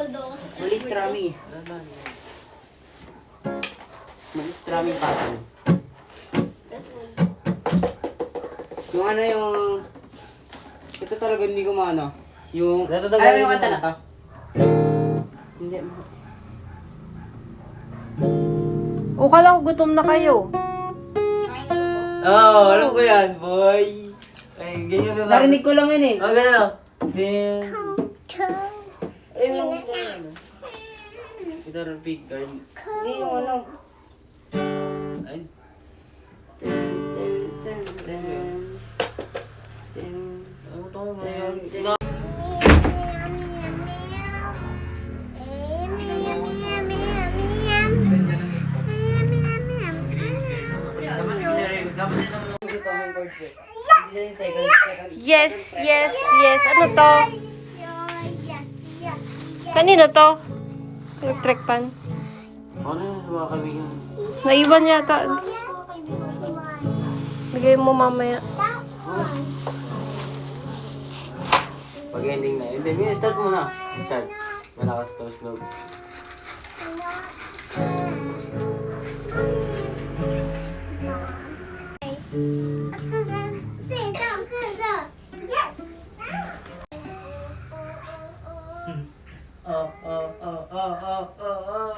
daw ako sa Malis chessboard. trami. Malis trami pattern. Chessboard. Yung ano yung... Ito talaga hindi ko maano. Yung... Ito Alam mo yung kanta na to? Hindi. O, kala ko gutom na kayo. Kain na ba? Oo, alam ko yan, boy. Ay, ganyan ba? Narinig ko lang yun eh. Oh, ganun o. Then... Ay, yung ano. Ito rin big girl. Hindi yung ano. Ay. Dun, dun, dun, dun. Dun. Ano to? Ano? Dapat din naman yung ito yung chords eh. Hindi na yung second. Yes, yes, yes. Ano to? Kanino to? Electric pan. Ano yung sa mga kaibigan? Naiwan yata. Bigay mo mamaya. Pag ending na. Hindi, may start muna. Start. Malakas to, slow. Oh, oh, oh, oh, oh, oh, oh.